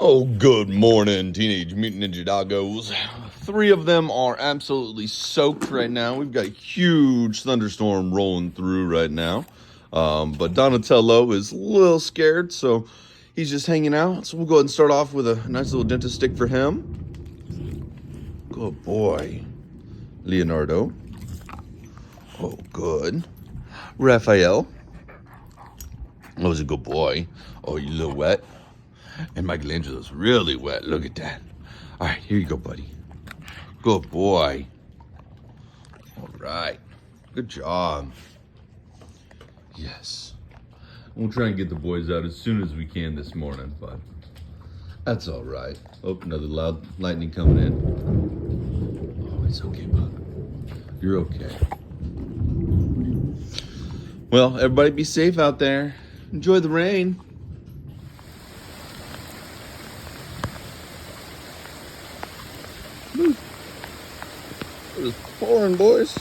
Oh, good morning, Teenage Mutant Ninja Doggos. 3 of them are absolutely soaked right now. We've got a huge thunderstorm rolling through right now. But Donatello is a little scared, so he's just hanging out. So we'll go ahead and start off with a nice little dentist stick for him. Good boy. Leonardo. Oh, good. Raphael. Oh, he's a good boy. Oh, you a little wet? And Michelangelo's really wet. Look at that. All right, here you go, buddy. Good boy. All right. Good job. Yes. We'll try and get the boys out as soon as we can this morning, but that's all right. Oh, another loud lightning coming in. Oh, it's okay, bud. You're okay. Well, everybody be safe out there. Enjoy the rain. It was pouring, boys.